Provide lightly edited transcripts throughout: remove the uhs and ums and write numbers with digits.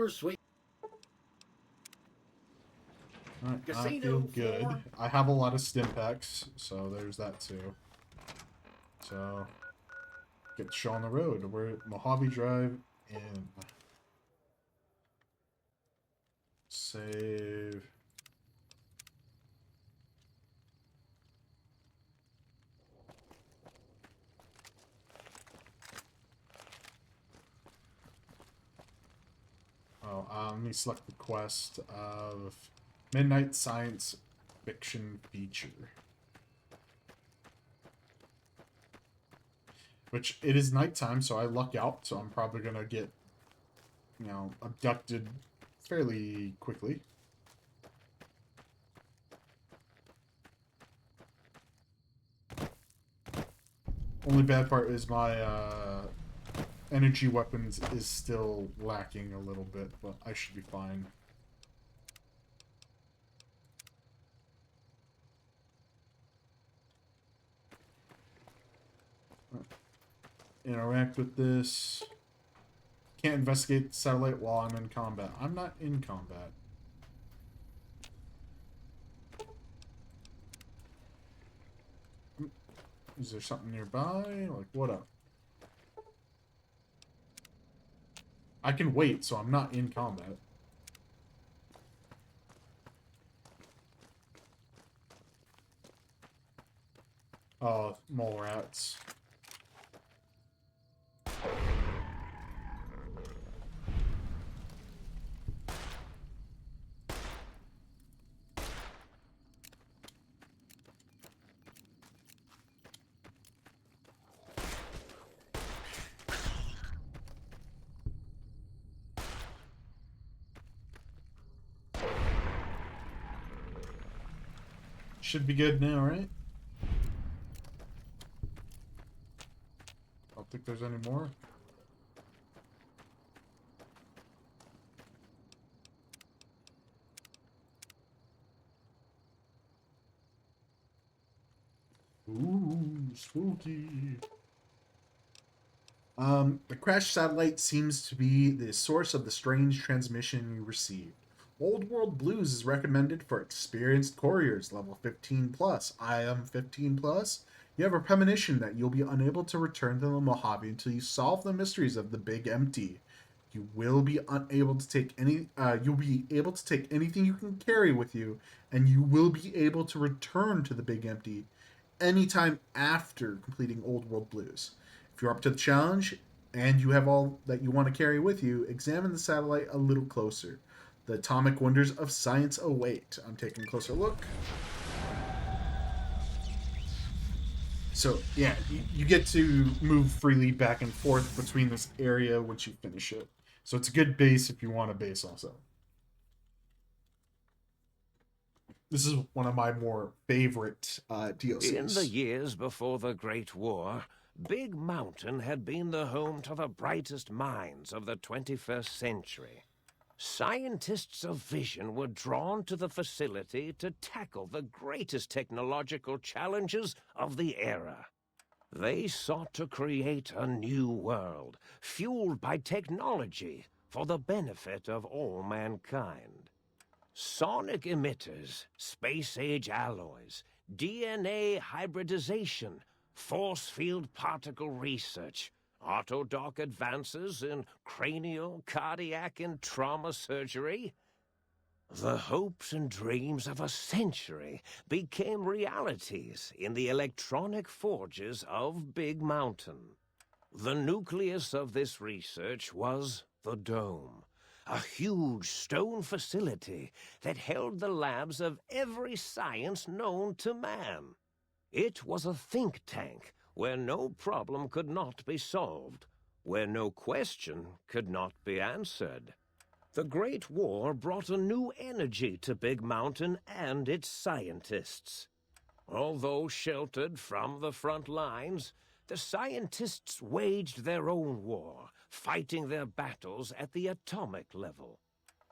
super sweet. Alright, I Casino feel good. floor. I have a lot of stim packs, so there's that too. So, get the show on the road. We're at Mojave Drive and save. Oh, let me select the quest of Midnight Science Fiction Feature. Which, it is nighttime, so I luck out, so I'm probably gonna get, you know, abducted fairly quickly. Only bad part is my, energy weapons is still lacking a little bit, but I should be fine. Interact with this. Can't investigate the satellite while I'm in combat. I'm not in combat. Is there something nearby? Like, what up? I can wait, so I'm not in combat. Oh, mole rats. Should be good now, right? I don't think there's any more. Ooh, spooky. The crashed satellite seems to be the source of the strange transmission you received. Old World Blues is recommended for experienced couriers, level 15 plus. I am 15 plus. You have a premonition that you'll be unable to return to the Mojave until you solve the mysteries of the Big Empty. You will be unable to take any. You'll be able to take anything you can carry with you, and you will be able to return to the Big Empty anytime after completing Old World Blues. If you're up to the challenge and you have all that you want to carry with you, examine the satellite a little closer. The atomic wonders of science await. I'm taking a closer look. So, yeah, you get to move freely back and forth between this area once you finish it. So it's a good base if you want a base also. This is one of my more favorite DLCs. In the years before the Great War, Big Mountain had been the home to the brightest minds of the 21st century. Scientists of vision were drawn to the facility to tackle the greatest technological challenges of the era. They sought to create a new world, fueled by technology for the benefit of all mankind. Sonic emitters, space-age alloys, DNA hybridization, force field particle research, autodoc advances in cranial, cardiac, and trauma surgery. The hopes and dreams of a century became realities in the electronic forges of Big Mountain. The nucleus of this research was the Dome, a huge stone facility that held the labs of every science known to man. It was a think tank where no problem could not be solved, where no question could not be answered. The Great War brought a new energy to Big Mountain and its scientists. Although sheltered from the front lines, the scientists waged their own war, fighting their battles at the atomic level.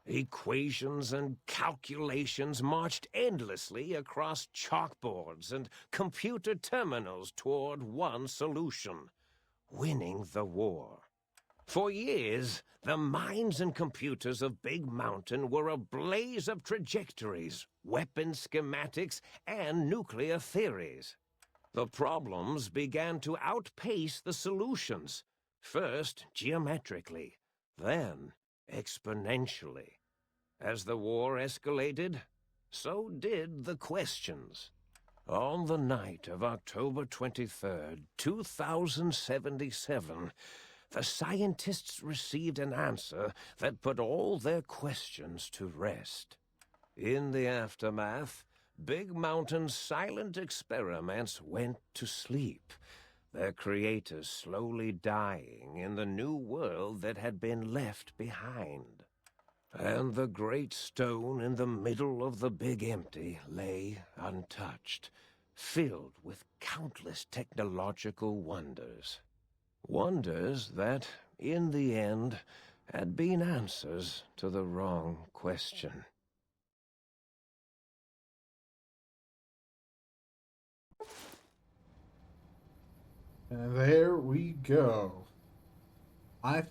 Equations and calculations marched endlessly across chalkboards and computer terminals toward one solution: winning the war. For years, the minds and computers of Big Mountain were a blaze of trajectories, weapon schematics, and nuclear theories. The problems began to outpace the solutions, first geometrically, then exponentially. As the war escalated, so did the questions. On the night of October 23rd, 2077, the scientists received an answer that put all their questions to rest. In the aftermath, Big Mountain's silent experiments went to sleep, their creators slowly dying in the new world that had been left behind. And the great stone in the middle of the Big Empty lay untouched, filled with countless technological wonders. Wonders that, in the end, had been answers to the wrong question. And there we go. I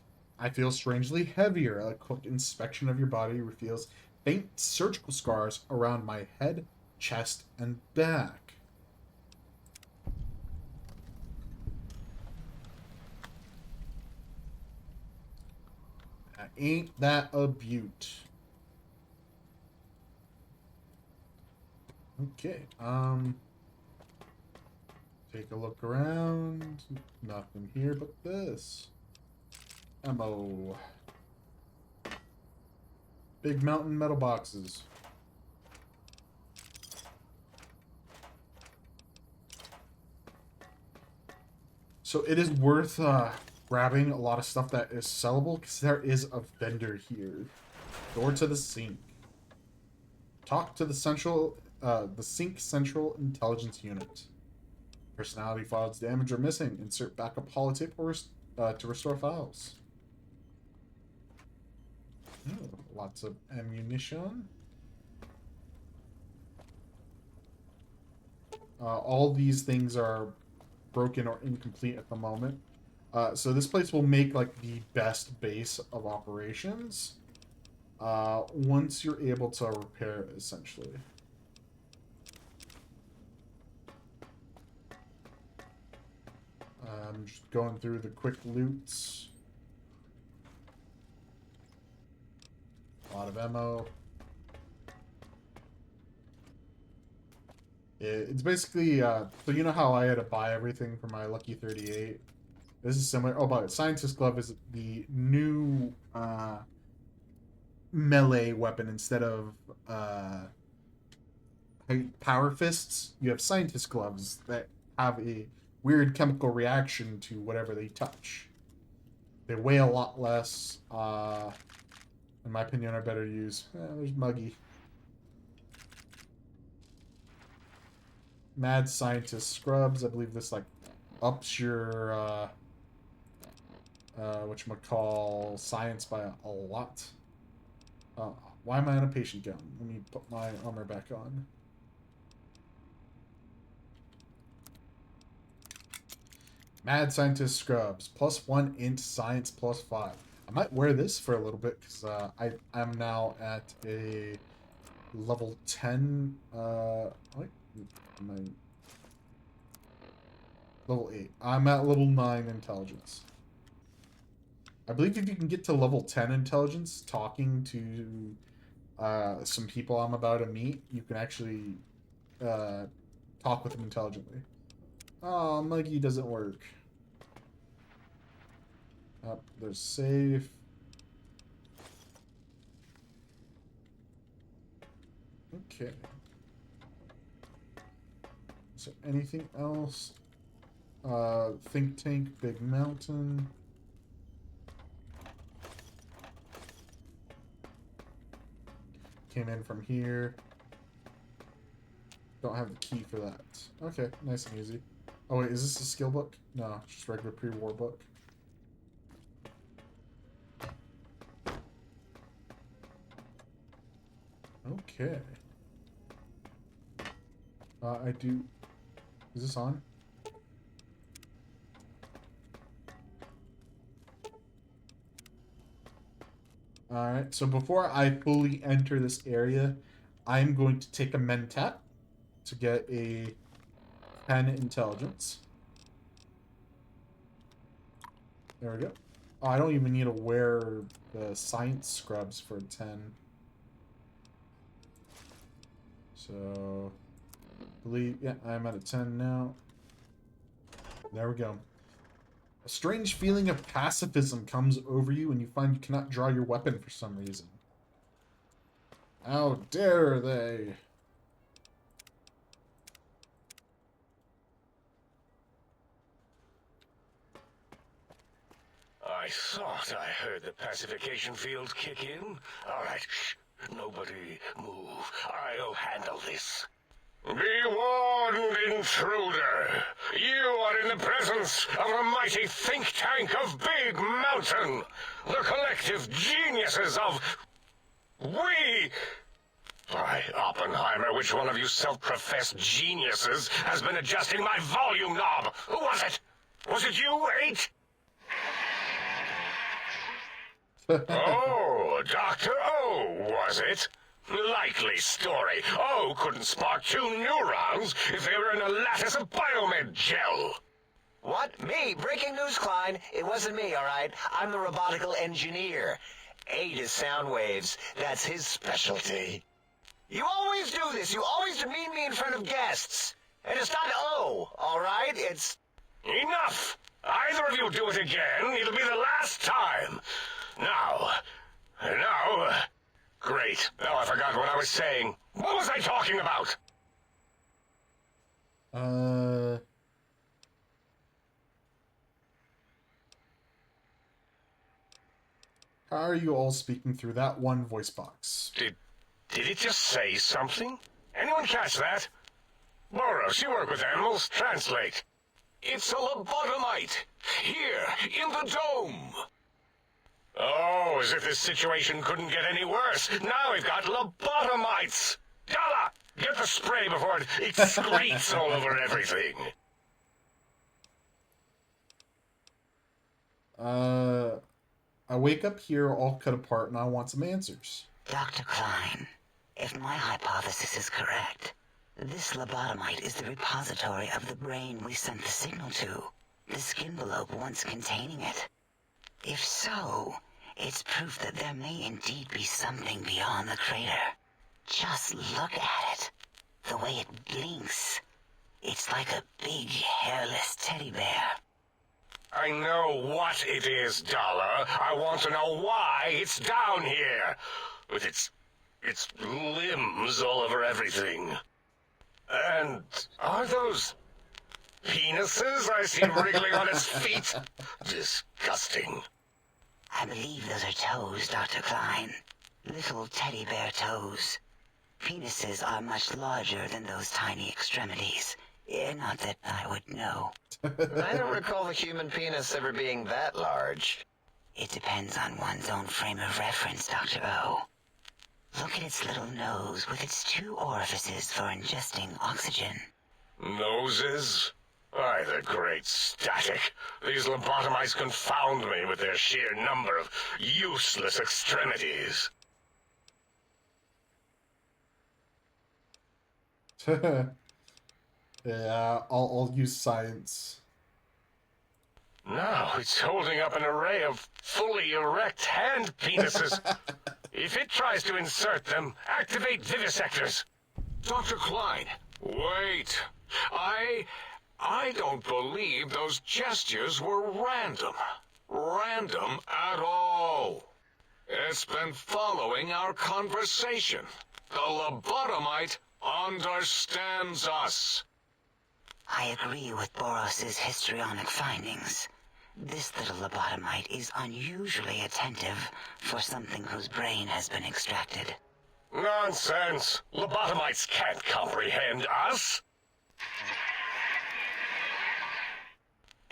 I feel strangely heavier. A quick inspection of your body reveals faint surgical scars around my head, chest, and back. Ain't that a beaut? Okay. Take a look around. Nothing here but this. Ammo. Big Mountain metal boxes. So it is worth grabbing a lot of stuff that is sellable because there is a vendor here. Door to the sink. Talk to the sink central intelligence unit. Personality files damaged or missing. Insert backup holotape or to restore files. Oh, lots of ammunition. All these things are broken or incomplete at the moment. So this place will make like the best base of operations once you're able to repair it, essentially. I'm just going through the quick loots. A lot of ammo. It's basically, so you know how I had to buy everything for my Lucky 38? This is similar. Oh, but Scientist Glove is the new melee weapon instead of Power Fists. You have Scientist Gloves that have a weird chemical reaction to whatever they touch. They weigh a lot less. In my opinion, are better to use. There's Muggy. Mad Scientist Scrubs. I believe this like ups your whatchamacall science by a lot. Why am I on a patient gown? Let me put my armor back on. Mad Scientist Scrubs. +1 int science +5. I might wear this for a little bit because I'm now at a level 10. Wait, am I level 8? I'm at level 9 intelligence. I believe if you can get to level 10 intelligence, talking to some people I'm about to meet, you can actually talk with them intelligently. Oh, Muggy doesn't work. Oh, there's safe. Okay. Is there anything else? Think Tank, Big Mountain. Came in from here. Don't have the key for that. Okay, nice and easy. Oh wait, is this a skill book? No, just regular pre-war book. Okay. I do... Is this on? Alright, so before I fully enter this area, I'm going to take a mentat to get a 10 intelligence. There we go. Oh, I don't even need to wear the science scrubs for 10. So, believe, yeah, I'm at a 10 now. There we go. A strange feeling of pacifism comes over you and you find you cannot draw your weapon for some reason. How dare they? I thought I heard the pacification field kick in. All right, shh. Nobody move. I'll handle this. Be warned, intruder. You are in the presence of a mighty think tank of Big Mountain. The collective geniuses of... We... By Oppenheimer, which one of you self-professed geniuses has been adjusting my volume knob? Who was it? Was it you, 8? Oh, Dr. O, was it? Likely story. O couldn't spark 2 neurons if they were in a lattice of biomed gel. What? Me? Breaking news, Klein. It wasn't me, all right? I'm the robotical engineer. 8 is sound waves. That's his specialty. You always do this. You always demean me in front of guests. And it's not O, all right? It's... Enough! Either of you do it again, it'll be the last time. Now... Great. Now I forgot what I was saying. What was I talking about? How are you all speaking through that one voice box? Did it just say something? Anyone catch that? Boros, you work with animals. Translate. It's a lobotomite. Here, in the dome. Oh, as if this situation couldn't get any worse. Now we've got lobotomites. Dalla, get the spray before it excretes all over everything. I wake up here all cut apart and I want some answers. Dr. Klein, if my hypothesis is correct, this lobotomite is the repository of the brain we sent the signal to, the skin envelope once containing it. If so, it's proof that there may indeed be something beyond the crater. Just look at it. The way it blinks. It's like a big, hairless teddy bear. I know what it is, Dollar. I want to know why it's down here. With its limbs all over everything. And are those penises I see wriggling on its feet? Disgusting. I believe those are toes, Dr. Klein. Little teddy bear toes. Penises are much larger than those tiny extremities. Not that I would know. I don't recall the human penis ever being that large. It depends on one's own frame of reference, Dr. O. Look at its little nose with its 2 orifices for ingesting oxygen. Noses? Why, the great static. These lobotomites confound me with their sheer number of useless extremities. Yeah, I'll use science. Now it's holding up an array of fully erect hand penises. If it tries to insert them, activate vivisectors. Dr. Klein, wait. I don't believe those gestures were random. Random at all. It's been following our conversation. The lobotomite understands us. I agree with Boros's histrionic findings. This little lobotomite is unusually attentive for something whose brain has been extracted. Nonsense. Lobotomites can't comprehend us.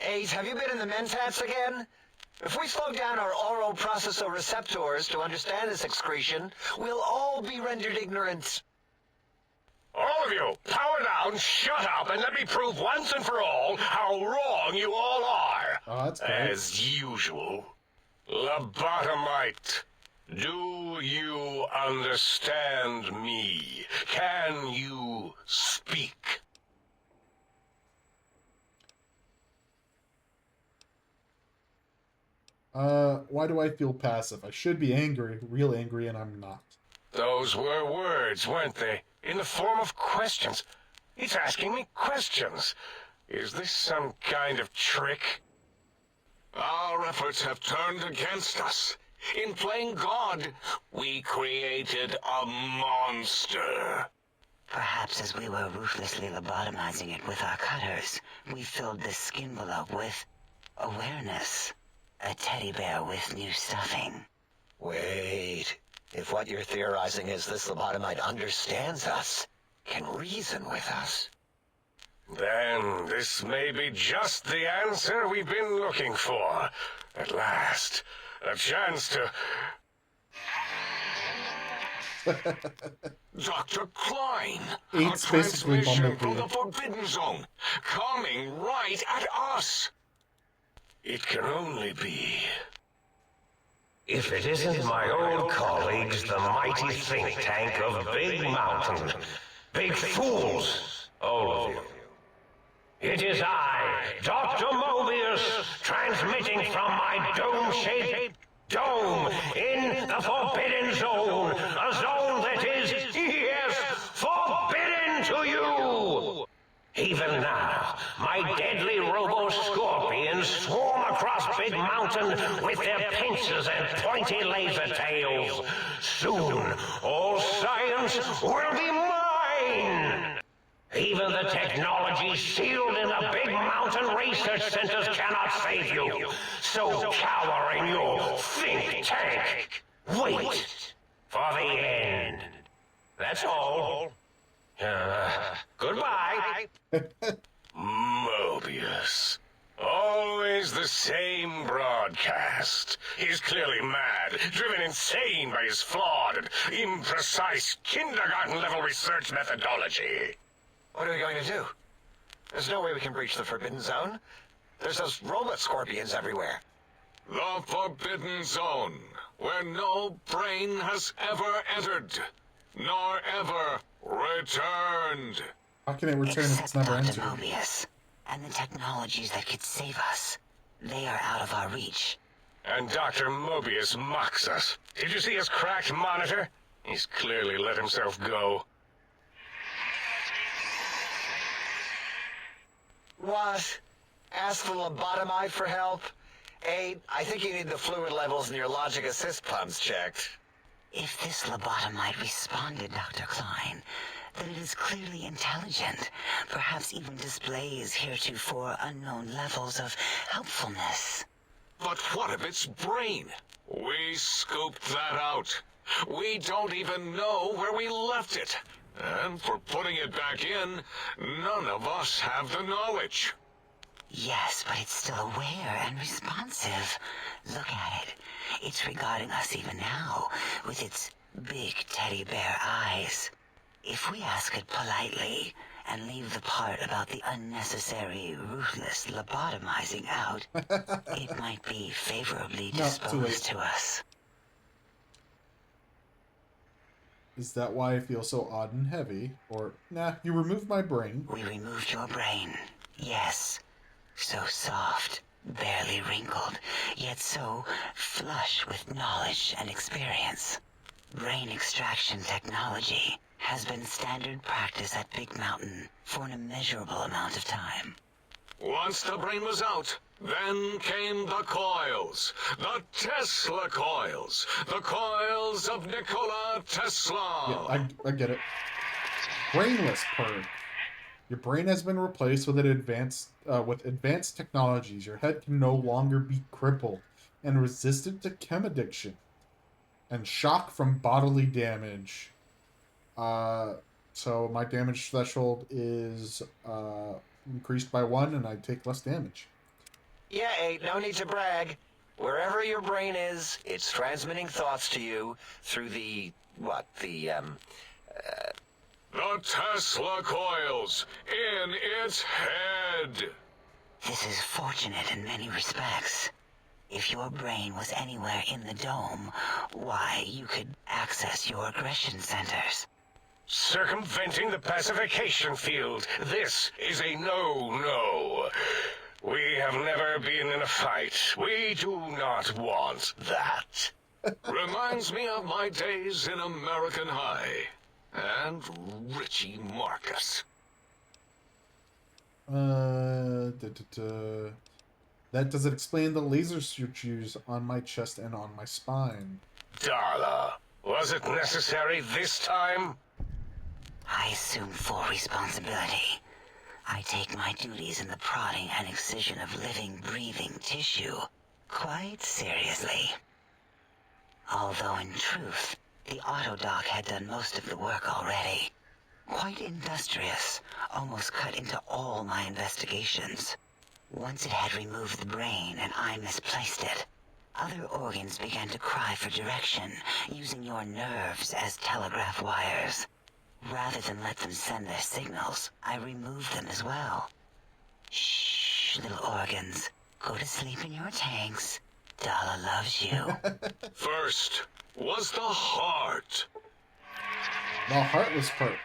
8, have you been in the mentats again? If we slow down our oral processoreceptors to understand this excretion, we'll all be rendered ignorant. All of you, power down, shut up, and let me prove once and for all how wrong you all are. Oh, that's great. As usual. Lobotomite. Do you understand me? Can you speak? Why do I feel passive? I should be angry, real angry, and I'm not. Those were words, weren't they? In the form of questions. It's asking me questions. Is this some kind of trick? Our efforts have turned against us. In playing God, we created a monster. Perhaps as we were ruthlessly lobotomizing it with our cutters, we filled this skin envelope with awareness. A teddy bear with new stuffing. Wait. If what you're theorizing is this lobotomite understands us, can reason with us. Then this may be just the answer we've been looking for. At last, a chance to... Dr. Klein, It's a basically transmission Bumblebee. from the Forbidden Zone, coming right at us. It can only be... If it isn't my old colleagues, the mighty think tank of Big Mountain. Big fools, all of you. It is I, Dr. Mobius, transmitting from my dome-shaped dome in the Forbidden Zone. A zone that is, yes, forbidden to you. Even now, my deadly robo-scorpions swarm across Big Mountain with their pincers and pointy laser tails. Soon, all science will be mine! Even the technology sealed in the Big Mountain research centers cannot save you. So cower in your think tank. Wait for the end. That's all. Goodbye. Mobius. Always the same broadcast. He's clearly mad, driven insane by his flawed and imprecise kindergarten-level research methodology. What are we going to do? There's no way we can breach the Forbidden Zone. There's those robot scorpions everywhere. The Forbidden Zone, where no brain has ever entered, nor ever returned. How can it return if it's Except never Dr. entered? Mobius and the technologies that could save us. They are out of our reach. And Dr. Mobius mocks us. Did you see his cracked monitor? He's clearly let himself go. What? Ask the lobotomite for help? I think you need the fluid levels in your logic assist pumps checked. If this lobotomite responded, Dr. Klein, then it is clearly intelligent, perhaps even displays heretofore unknown levels of helpfulness. But what of its brain? We scooped that out. We don't even know where we left it. And for putting it back in, none of us have the knowledge. Yes, but it's still aware and responsive. Look at it. It's regarding us even now, with its big teddy bear eyes. If we ask it politely, and leave the part about the unnecessary, ruthless lobotomizing out, it might be favorably No, too late. disposed to us. Is that why I feel so odd and heavy? Or, nah, you removed my brain. We removed your brain. Yes. So soft, barely wrinkled, yet so flush with knowledge and experience. Brain extraction technology has been standard practice at Big Mountain for an immeasurable amount of time. Once the brain was out, then came the coils. The Tesla coils. The coils of Nikola Tesla. Yeah, I get it. Brainless perk. Your brain has been replaced with advanced technologies. Your head can no longer be crippled and resistant to chem addiction and shock from bodily damage. So my damage threshold is increased by 1, and I take less damage. Yeah, no need to brag. Wherever your brain is, it's transmitting thoughts to you through the Tesla coils in its head. This is fortunate in many respects. If your brain was anywhere in the dome, why, you could access your aggression centers. Circumventing the pacification field. This is a no-no. We have never been in a fight. We do not want that. Reminds me of my days in American High. And Richie Marcus. That doesn't explain the laser sutures on my chest and on my spine. Darla, was it necessary this time? I assume full responsibility. I take my duties in the prodding and excision of living, breathing tissue quite seriously. Although in truth, the autodoc had done most of the work already. Quite industrious, almost cut into all my investigations. Once it had removed the brain and I misplaced it, other organs began to cry for direction, using your nerves as telegraph wires. Rather than let them send their signals, I removed them as well. Shh, little organs. Go to sleep in your tanks. Dala loves you. First was the heart. The heartless perk.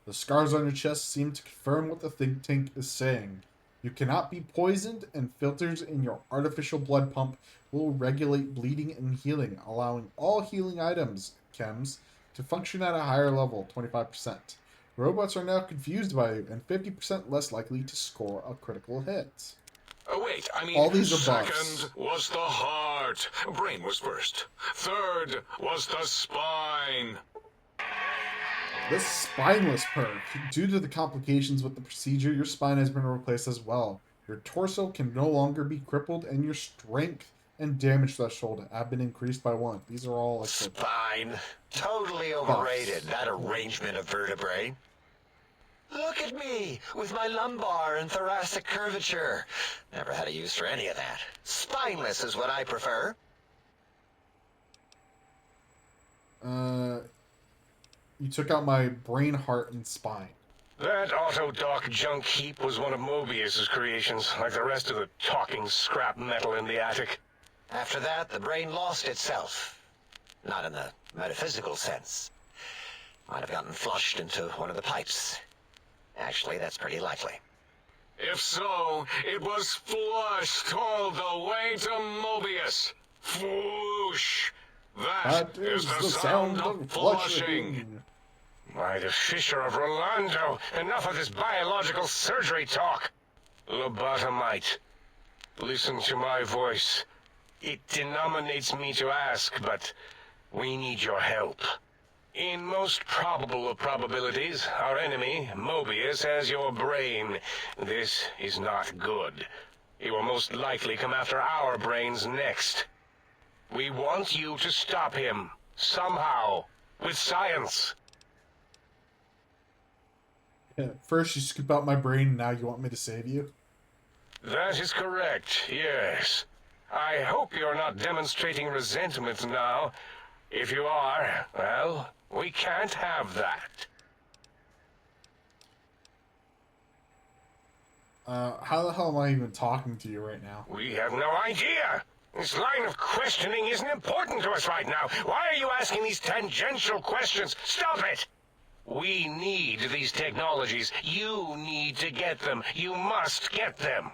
The scars on your chest seem to confirm what the think tank is saying. You cannot be poisoned, and filters in your artificial blood pump will regulate bleeding and healing, allowing all healing items, chems, to function at a higher level, 25%. Robots are now confused by you, and 50% less likely to score a critical hit. Oh, wait, I mean, All these are second buffs. was the heart. Brain was first. Third was the spine. This spineless perk. Due to the complications with the procedure, your spine has been replaced as well. Your torso can no longer be crippled, and your strength and damage threshold have been increased by 1. These are all like Spine. Totally overrated, that arrangement of vertebrae. Look at me, with my lumbar and thoracic curvature. Never had a use for any of that. Spineless is what I prefer. You took out my brain, heart, and spine. That autodoc junk heap was one of Mobius's creations, like the rest of the talking scrap metal in the attic. After that, the brain lost itself. Not in the metaphysical sense. Might have gotten flushed into one of the pipes. Actually, that's pretty likely. If so, it was flushed all the way to Mobius. Flush. That is the sound of flushing. By the Fisher of Rolando, enough of this biological surgery talk. Lobotomite, listen to my voice. It denominates me to ask, but we need your help. In most probable of probabilities, our enemy, Mobius, has your brain. This is not good. He will most likely come after our brains next. We want you to stop him, somehow, with science. First you scoop out my brain, now you want me to save you? That is correct, yes. I hope you're not demonstrating resentment now. If you are, well, we can't have that. How the hell am I even talking to you right now? We have no idea. This line of questioning isn't important to us right now. Why are you asking these tangential questions? Stop it! We need these technologies. You need to get them. You must get them.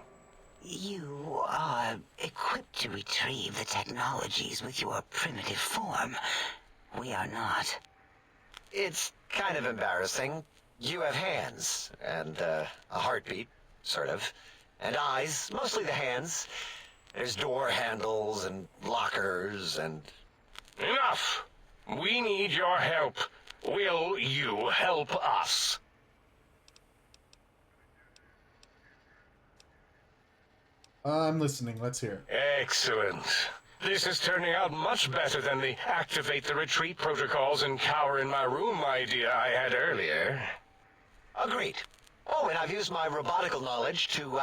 You are equipped to retrieve the technologies with your primitive form. We are not. It's kind of embarrassing. You have hands, and a heartbeat, sort of, and eyes, mostly the hands. There's door handles and lockers and... Enough! We need your help. Will you help us? I'm listening. Let's hear it. Excellent. This is turning out much better than the activate the retreat protocols and cower in my room idea I had earlier. Agreed. Oh, and I've used my robotical knowledge to,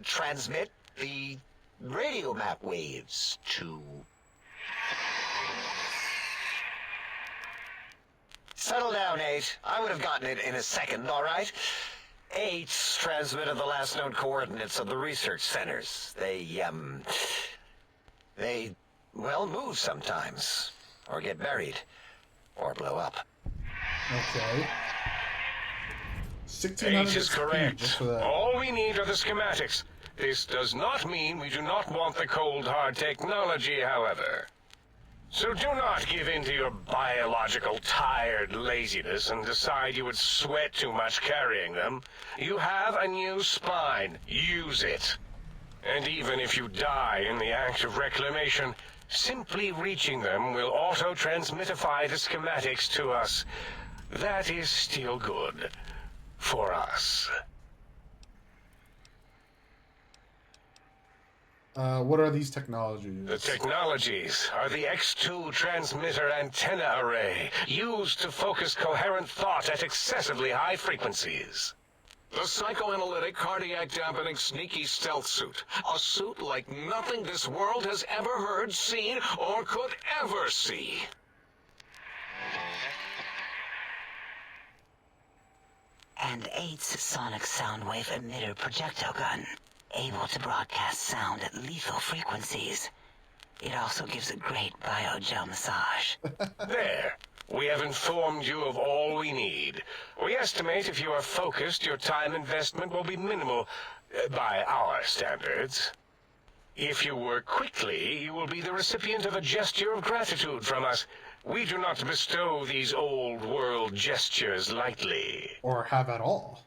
transmit the radio map waves to... Settle down, 8. I would have gotten it in a second, all right? 8's transmitted the last known coordinates of the research centers. They, They, well, move sometimes, or get buried, or blow up. Okay. 1600 H is XP correct. just for that. All we need are the schematics. This does not mean we do not want the cold hard technology, however. So do not give in to your biological tired laziness and decide you would sweat too much carrying them. You have a new spine. Use it. And even if you die in the act of reclamation, simply reaching them will auto-transmitify the schematics to us. That is still good. For us. What are these technologies? The technologies are the X2 transmitter antenna array, used to focus coherent thought at excessively high frequencies. The psychoanalytic, cardiac dampening, sneaky stealth suit. A suit like nothing this world has ever heard, seen, or could ever see. And 8's sonic soundwave emitter projectile gun, able to broadcast sound at lethal frequencies. It also gives a great biogel massage. There. We have informed you of all we need. We estimate if you are focused, your time investment will be minimal, by our standards. If you work quickly, you will be the recipient of a gesture of gratitude from us. We do not bestow these old-world gestures lightly. Or have at all?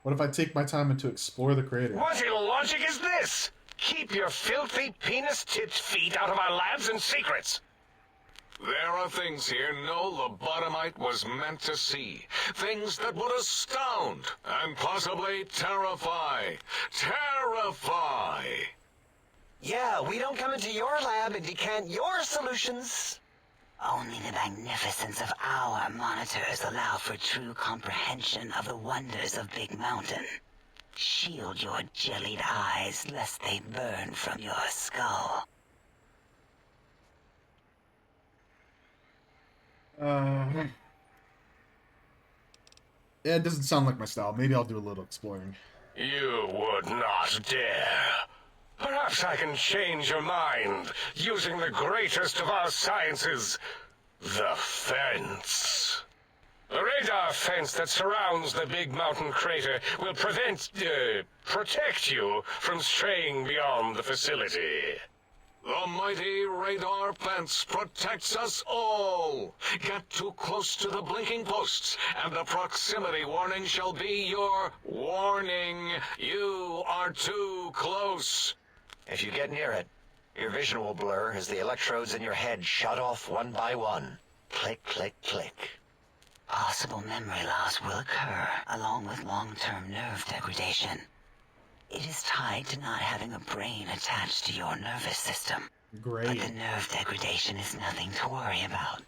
What if I take my time to explore the crater? What illogic is this? Keep your filthy penis-tipped feet out of our labs and secrets. There are things here no lobotomite was meant to see. Things that would astound and possibly terrify. Terrify! Yeah, we don't come into your lab and decant your solutions. Only the magnificence of our monitors allow for true comprehension of the wonders of Big Mountain. Shield your jellied eyes lest they burn from your skull. Yeah, it doesn't sound like my style. Maybe I'll do a little exploring. You would not dare. Perhaps I can change your mind using the greatest of our sciences, the fence. The radar fence that surrounds the Big Mountain crater will protect you from straying beyond the facility. The mighty radar fence protects us all. Get too close to the blinking posts, and the proximity warning shall be your warning. You are too close. If you get near it, your vision will blur as the electrodes in your head shut off one by one. Click, click, click. Possible memory loss will occur, along with long-term nerve degradation. It is tied to not having a brain attached to your nervous system. Great. But the nerve degradation is nothing to worry about.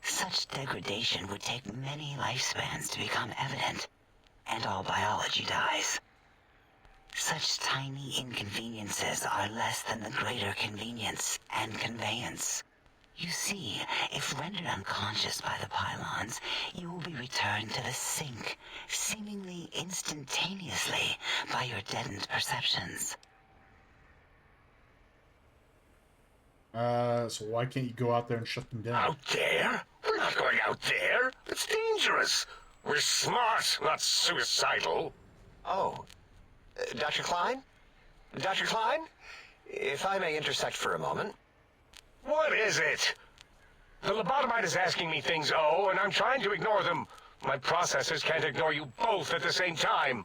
Such degradation would take many lifespans to become evident, and all biology dies. Such tiny inconveniences are less than the greater convenience and conveyance. You see, if rendered unconscious by the pylons, you will be returned to the sink, seemingly instantaneously, by your deadened perceptions. So why can't you go out there and shut them down? Out there? We're not going out there. It's dangerous. We're smart, not suicidal. Oh, Dr. Klein? Dr. Klein? If I may intersect for a moment. What is it? The lobotomite is asking me things, and I'm trying to ignore them. My processors can't ignore you both at the same time.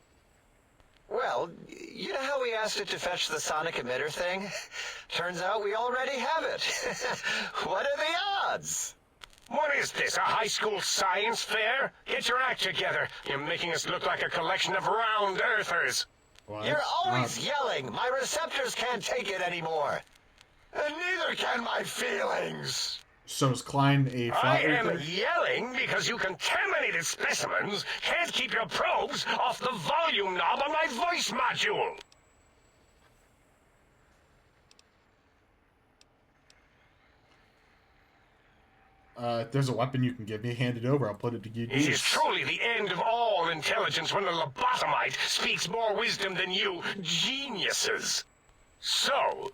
Well, you know how we asked it to fetch the sonic emitter thing? Turns out we already have it. What are the odds? What is this, a high school science fair? Get your act together. You're making us look like a collection of round earthers. What? You're always yelling. My receptors can't take it anymore. And neither can my feelings. So is Klein a I flat am earther? yelling because you contaminated specimens can't keep your probes off the volume knob on my voice module. If there's a weapon you can give me, hand it over. I'll put it to good It is use. truly the end of all intelligence when the lobotomite speaks more wisdom than you geniuses. So,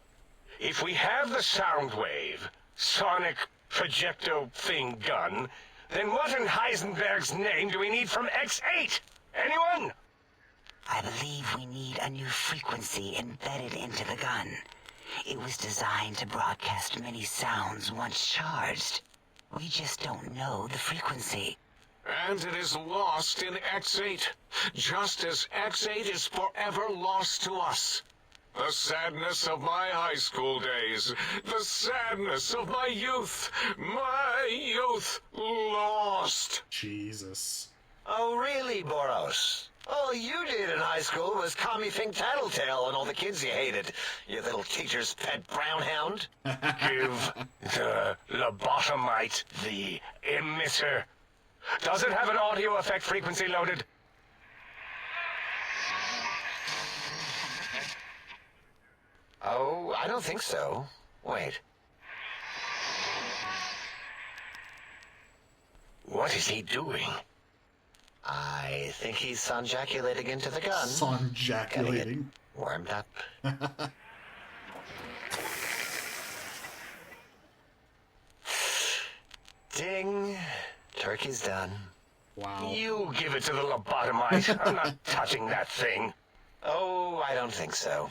if we have the sound wave, sonic projecto thing gun, then what in Heisenberg's name do we need from X8? Anyone? I believe we need a new frequency embedded into the gun. It was designed to broadcast many sounds once charged. We just don't know the frequency. And it is lost in X8, just as X8 is forever lost to us. The sadness of my high school days, the sadness of my youth lost. Jesus. Oh, really, Boros? All you did in high school was call me Fink Tattletale and all the kids you hated, you little teacher's pet brown hound. Give the lobotomite the emitter. Does it have an audio effect frequency loaded? Oh, I don't think so. Wait. What is he doing? I think he's sonjaculating into the gun. Sonjaculating. Warmed up. Ding. Turkey's done. Wow. You give it to the lobotomite. I'm not touching that thing. Oh, I don't think so.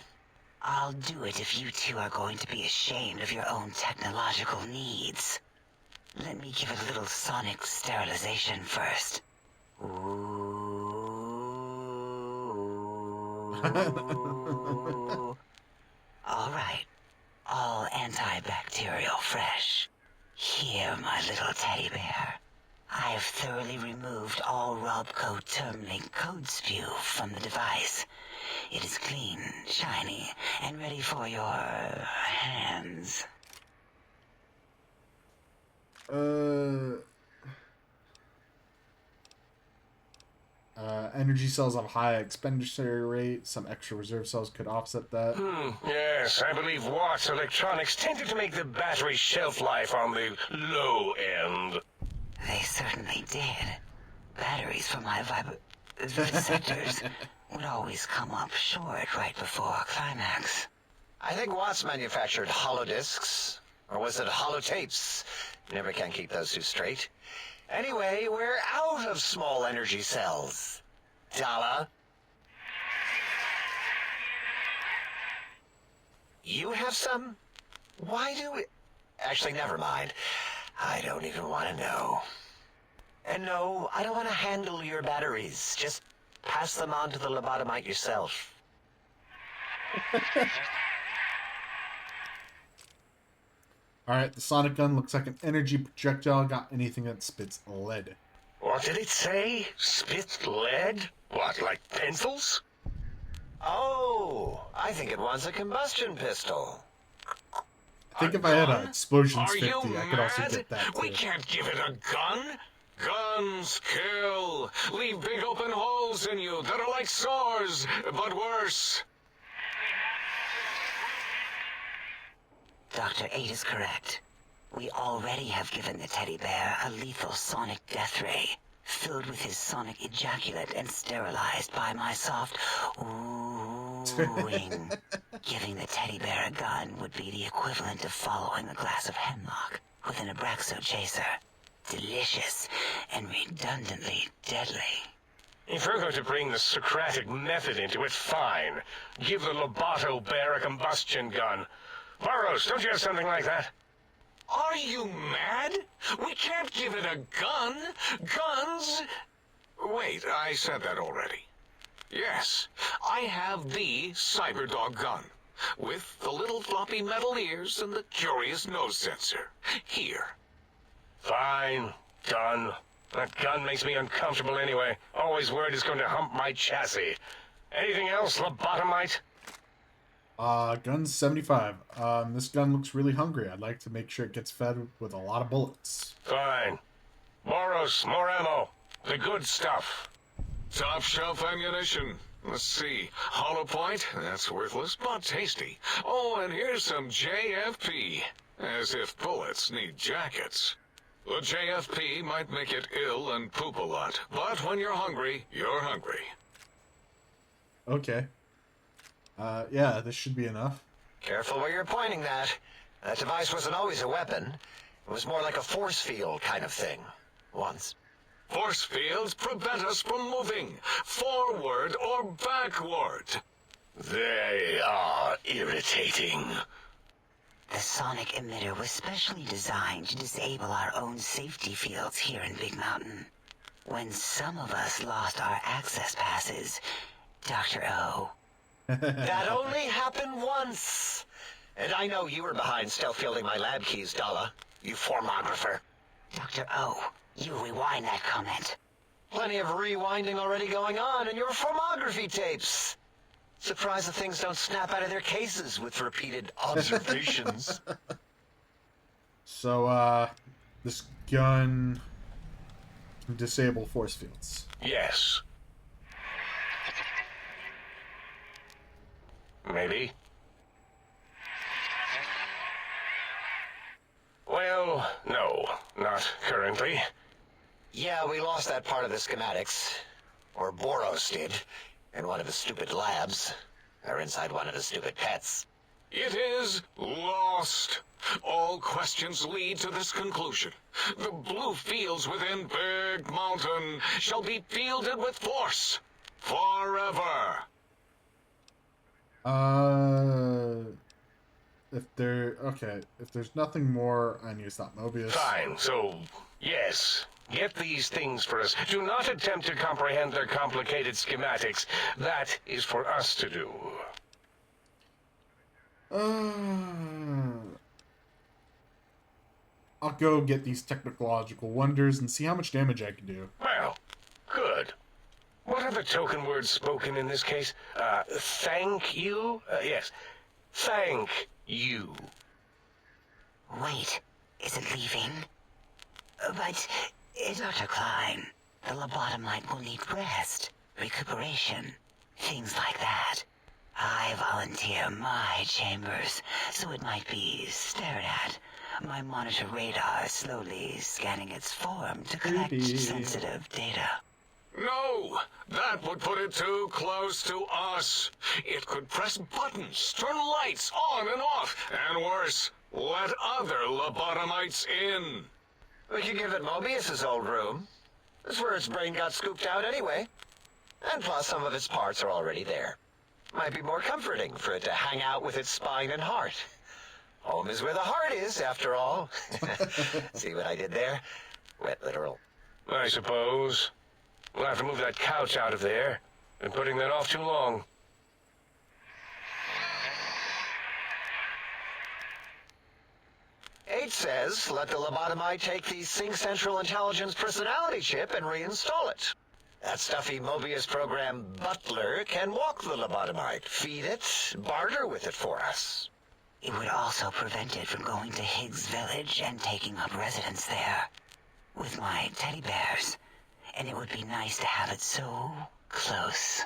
I'll do it if you two are going to be ashamed of your own technological needs. Let me give it a little sonic sterilization first. Ooh. All right. All antibacterial fresh. Here, my little teddy bear. I have thoroughly removed all Robco Termlink code spew from the device. It is clean, shiny, and ready for your hands. Energy cells have a high expenditure rate. Some extra reserve cells could offset that. Yes, I believe Watt's Electronics tended to make the battery shelf life on the low end. They certainly did. Batteries for my vivisectors would always come up short right before climax. I think Watts manufactured holodiscs. Or was it holotapes? Never can keep those two straight. Anyway, we're out of small energy cells. Dala? You have some? Why do we... Actually, never mind. I don't even want to know. And no, I don't want to handle your batteries. Just pass them on to the lobotomite yourself. Alright, the sonic gun looks like an energy projectile. Got anything that spits lead. What did it say? Spit lead? What, like pencils? Oh, I think it wants a combustion pistol. I think if I had an explosions Are 50, you I could also mad? get that We too. can't give it a gun. Guns kill. Leave big open holes in you that are like sores, but worse. Dr. 8 is correct. We already have given the teddy bear a lethal sonic death ray, filled with his sonic ejaculate and sterilized by my soft oohing. Giving the teddy bear a gun would be the equivalent of following a glass of hemlock with an Abraxo chaser. Delicious and redundantly deadly. If we're going to bring the Socratic method into it, fine. Give the Loboto bear a combustion gun. Burroughs, don't you have something like that? Are you mad? We can't give it a gun. Guns... Wait, I said that already. Yes, I have the Cyberdog gun, with the little floppy metal ears and the curious nose sensor. Here. Fine. Done. That gun makes me uncomfortable anyway. Always worried it's going to hump my chassis. Anything else, lobotomite? Gun's 75. This gun looks really hungry. I'd like to make sure it gets fed with a lot of bullets. Fine. Boros, more ammo. The good stuff. Top shelf ammunition. Let's see. Hollow point? That's worthless, but tasty. Oh, and here's some JFP. As if bullets need jackets. The JFP might make it ill and poop a lot, but when you're hungry, you're hungry. Okay. Yeah, this should be enough. Careful where you're pointing that. That device wasn't always a weapon. It was more like a force field kind of thing. Once. Force fields prevent us from moving forward or backward. They are irritating. The sonic emitter was specially designed to disable our own safety fields here in Big Mountain. When some of us lost our access passes, Dr. O. That only happened once. And I know you were behind stealth fielding my lab keys, Dalla. You formographer. Dr. O, you rewind that comment. Plenty of rewinding already going on in your formography tapes. Surprised the things don't snap out of their cases with repeated observations. So, this gun can disable force fields. Yes. Maybe. Well, no, not currently. Yeah, we lost that part of the schematics. Or Boros did. In one of his stupid labs. Or inside one of his stupid pets. It is lost. All questions lead to this conclusion. The blue fields within Big Mountain shall be fielded with force. Forever. If there's nothing more, I need to stop Mobius. Fine, so, yes. Get these things for us. Do not attempt to comprehend their complicated schematics. That is for us to do. I'll go get these technological wonders and see how much damage I can do. Well, good. What are the token words spoken in this case? Thank you? Yes. Thank you. Wait, is it leaving? But, Dr. Klein, the lobotomite will need rest, recuperation, things like that. I volunteer my chambers, so it might be stared at. My monitor radar slowly scanning its form to collect Creepy. sensitive data. No, that would put it too close to us. It could press buttons, turn lights on and off, and worse, let other lobotomites in. We could give it Mobius's old room. That's where its brain got scooped out anyway. And plus some of its parts are already there. Might be more comforting for it to hang out with its spine and heart. Home is where the heart is, after all. See what I did there? Wet literal. I suppose. We'll have to move that couch out of there. Been putting that off too long. H says, let the lobotomite take the Sync Central Intelligence personality chip and reinstall it. That stuffy Mobius program Butler can walk the lobotomite, feed it, barter with it for us. It would also prevent it from going to Higgs Village and taking up residence there. With my teddy bears. And it would be nice to have it so close.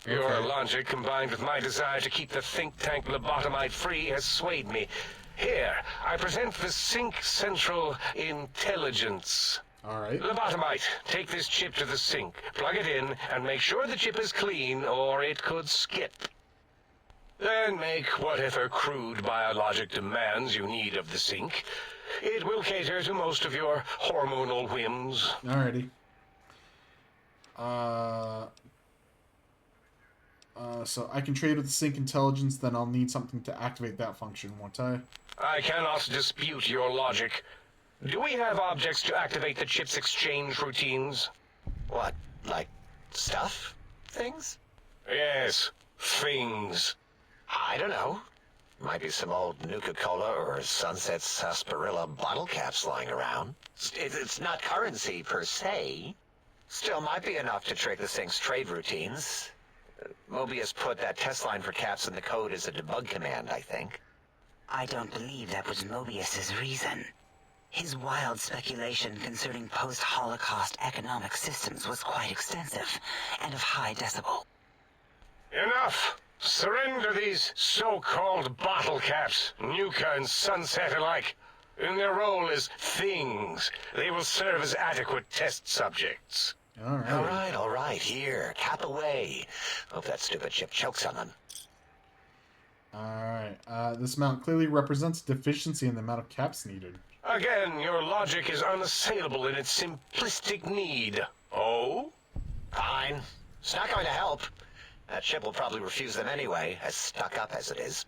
Your logic, combined with my desire to keep the think tank lobotomite free, has swayed me. Here, I present the Sync Central Intelligence. Alright. Lobotomite, take this chip to the sink, plug it in, and make sure the chip is clean, or it could skip. Then make whatever crude biologic demands you need of the sink. It will cater to most of your hormonal whims. Alrighty. So I can trade with the Sync Intelligence, then I'll need something to activate that function, won't I? I cannot dispute your logic. Do we have objects to activate the chip's exchange routines? What, like stuff? Things? Yes, things. I don't know. Might be some old Nuka-Cola or Sunset Sarsaparilla bottle caps lying around. It's not currency per se. Still might be enough to trick the Sync's trade routines. Mobius put that test line for caps in the code as a debug command, I think. I don't believe that was Mobius's reason. His wild speculation concerning post-Holocaust economic systems was quite extensive and of high decibel. Enough! Surrender these so-called bottle caps, Nuka and Sunset alike. In their role as things, they will serve as adequate test subjects. Alright. All right, here, cap away. Hope that stupid chip chokes on them. Alright. This amount clearly represents deficiency in the amount of caps needed. Again, your logic is unassailable in its simplistic need. Oh? Fine. It's not going to help. That ship will probably refuse them anyway, as stuck up as it is.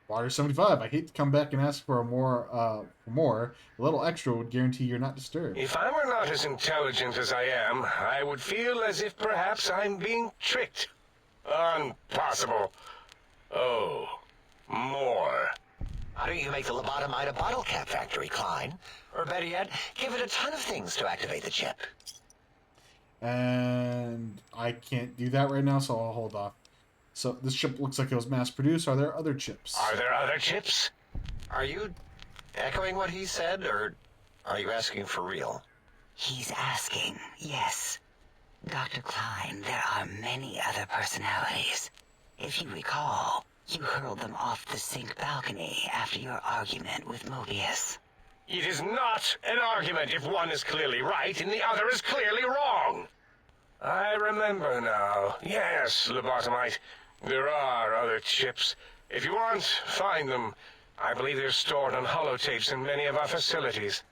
Water 75. I hate to come back and ask for more. A little extra would guarantee you're not disturbed. If I were not as intelligent as I am, I would feel as if perhaps I'm being tricked. Impossible. Oh, more. Why don't you make the lobotomite a bottle cap factory, Klein? Or better yet, give it a ton of things to activate the chip. And I can't do that right now, so I'll hold off. So this chip looks like it was mass-produced. Are there other chips? Are there other chips? Are you echoing what he said, or are you asking for real? He's asking, yes. Dr. Klein, there are many other personalities. If you recall, you hurled them off the sink balcony after your argument with Mobius. It is not an argument if one is clearly right and the other is clearly wrong. I remember now. Yes, lobotomite. There are other chips. If you want, find them. I believe they're stored on holotapes in many of our facilities.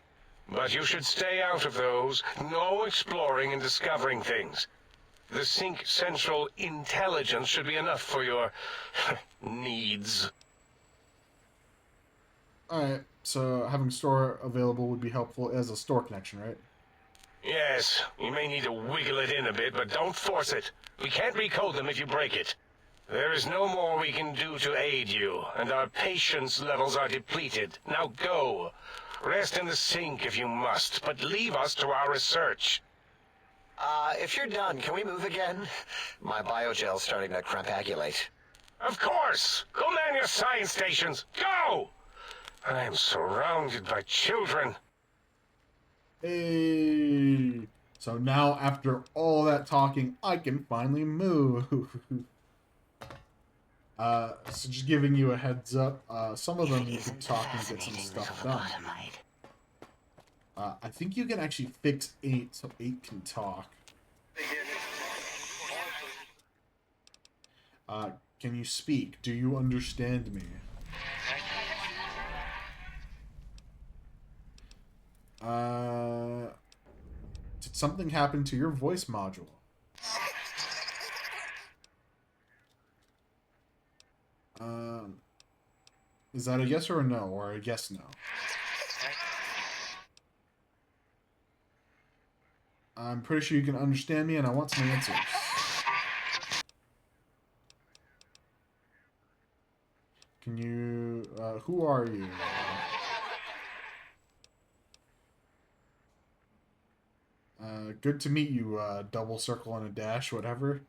But you should stay out of those. No exploring and discovering things. The Sync Central intelligence should be enough for your needs. Alright, so having store available would be helpful as a store connection, right? Yes, you may need to wiggle it in a bit, but don't force it. We can't recode them if you break it. There is no more we can do to aid you, and our patience levels are depleted. Now go. Rest in the sink if you must, but leave us to our research. If you're done, can we move again? My biogel's starting to crampagulate. Of course! Go man your science stations! Go! I am surrounded by children. Hey! So now, after all that talking, I can finally move. So just giving you a heads up, some of them you can talk and get some stuff done. I think you can actually fix 8, so 8 can talk. Can you speak? Do you understand me? Did something happen to your voice module? Is that a yes or a no, or a yes no? I'm pretty sure you can understand me, and I want some answers. Can you, who are you? Good to meet you, double circle and a dash, whatever.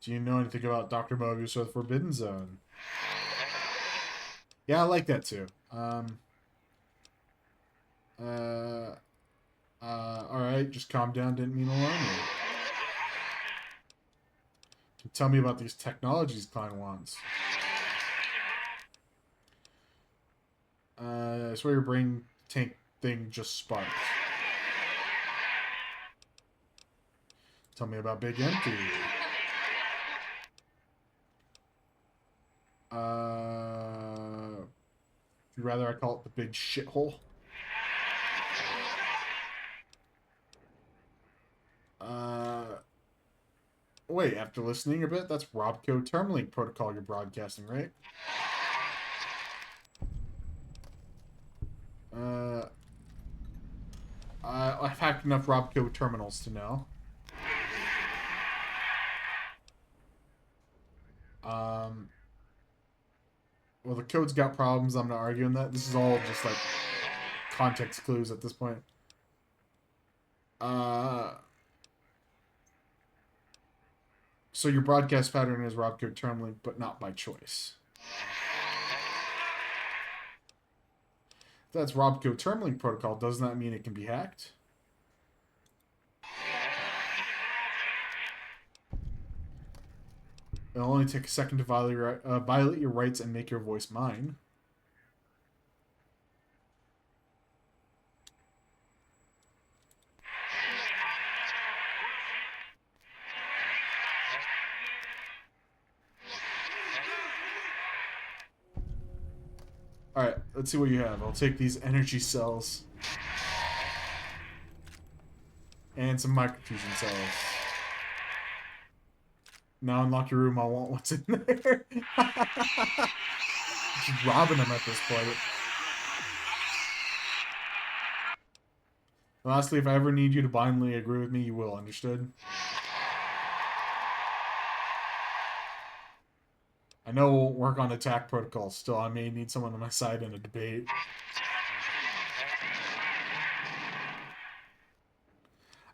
Do you know anything about Dr. Mobius or the Forbidden Zone? Yeah, I like that too. Alright, just calm down, didn't mean to alarm you. Tell me about these technologies Klein wants. I swear your brain tank thing just sparked. Tell me about Big Empty. If you'd rather I call it the big shithole. Wait, after listening a bit, that's Robco Terminalink protocol you're broadcasting, right? I've hacked enough Robco terminals to know. Well, the code's got problems. I'm not arguing that. This is all just like context clues at this point. So your broadcast pattern is Robco Terminalink, but not by choice. If that's Robco Terminalink protocol, doesn't that mean it can be hacked? It'll only take a second to violate your rights and make your voice mine. Alright, let's see what you have. I'll take these energy cells. And some microfusion cells. Now unlock your room, I want what's in there. Just robbing them at this point. Lastly, if I ever need you to blindly agree with me, you will, understood? I know it won't work on attack protocol, still I may need someone on my side in a debate.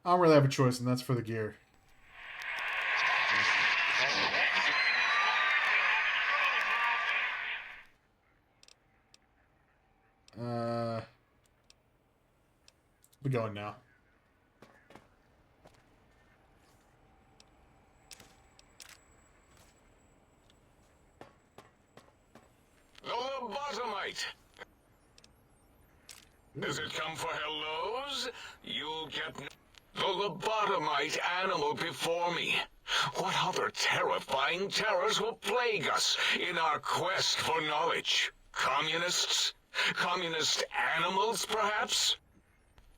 I don't really have a choice, and that's for the gear. We're going now. The lobotomite. Does it come for hellos? You'll get the lobotomite animal before me. What other terrifying terrors will plague us in our quest for knowledge? Communists? Communist animals, perhaps?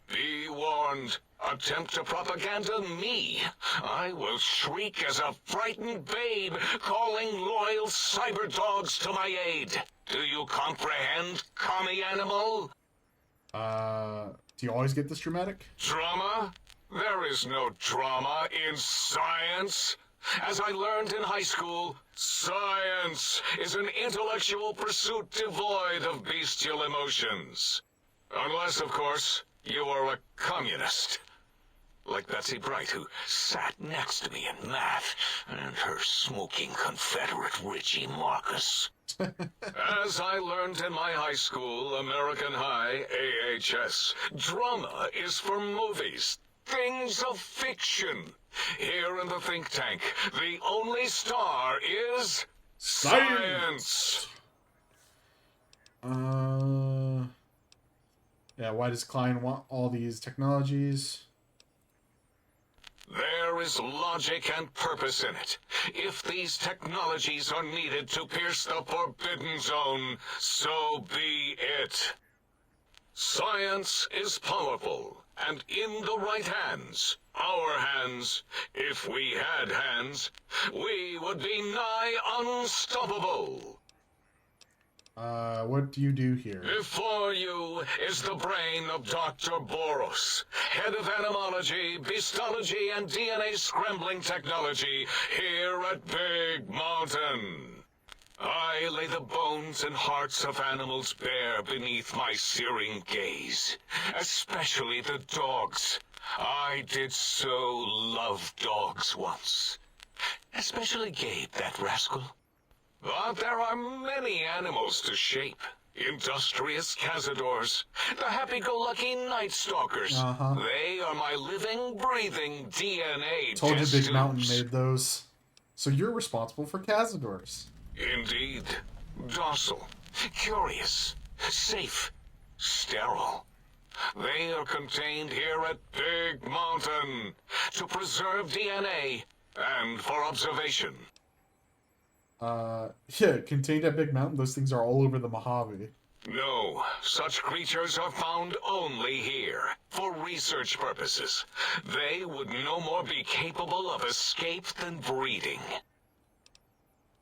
Be warned. Attempt to propaganda me. I will shriek as a frightened babe, calling loyal cyber dogs to my aid. Do you comprehend, commie animal? Do you always get this dramatic? Drama? There is no drama in science. As I learned in high school, science is an intellectual pursuit devoid of bestial emotions. Unless, of course, you are a communist. Like Betsy Bright, who sat next to me in math, and her smoking Confederate Richie Marcus. As I learned in my high school, American High, AHS, drama is for movies, things of fiction. Here in the think tank, the only star is science. Yeah, why does Klein want all these technologies? There is logic and purpose in it. If these technologies are needed to pierce the forbidden zone, so be it. Science is powerful, and in the right hands, our hands, if we had hands, we would be nigh unstoppable. What do you do here? Before you is the brain of Dr. Boros, head of animology, beastology, and DNA scrambling technology here at Big Mountain. I lay the bones and hearts of animals bare beneath my searing gaze, especially the dogs. I did so love dogs once. Especially Gabe, that rascal. But there are many animals to shape. Industrious cazadors, the happy-go-lucky night stalkers. They are my living, breathing DNA Told you test Big Mountain tubes. made those. So you're responsible for cazadors. Indeed. Docile, curious, safe, sterile. They are contained here at Big Mountain to preserve DNA and for observation. Yeah, contained at Big Mountain, those things are all over the Mojave. No, such creatures are found only here, for research purposes. They would no more be capable of escape than breeding.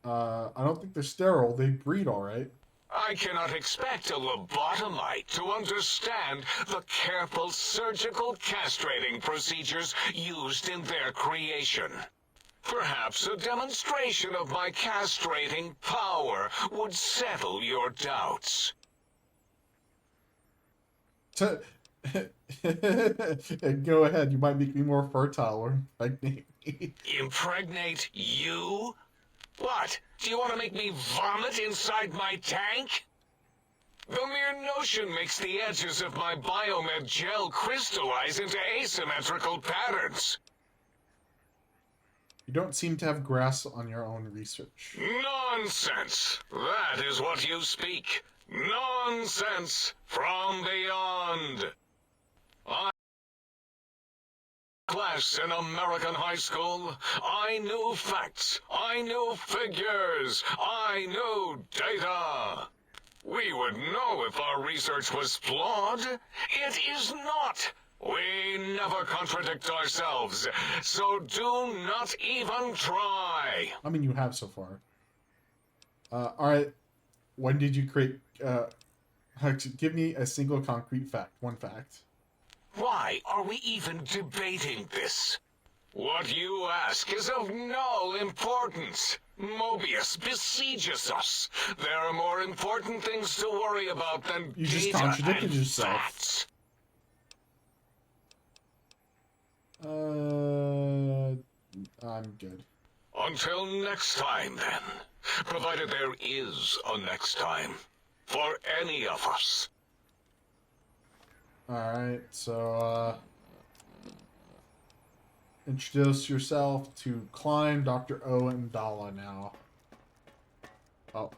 I don't think they're sterile, they breed alright. I cannot expect a lobotomite to understand the careful surgical castrating procedures used in their creation. Perhaps a demonstration of my castrating power would settle your doubts. Go ahead, you might make me more fertile or impregnate me. Impregnate you? What? Do you want to make me vomit inside my tank? The mere notion makes the edges of my biomed gel crystallize into asymmetrical patterns. You don't seem to have grasp on your own research. Nonsense! That is what you speak. Nonsense from beyond. I class in American high school, I knew facts, I knew figures, I knew data. We would know if our research was flawed. It is not. We never contradict ourselves, so do not even try. I mean, you have so far. Alright. When did you create... give me a single concrete fact. One fact. Why are we even debating this? What you ask is of no importance. Mobius besieges us. There are more important things to worry about than You just data contradicted and yourself. facts. I'm good. Until next time, then. Provided there is a next time. For any of us. Alright, so, introduce yourself to Klein, Dr. O, and Dala now. Oh.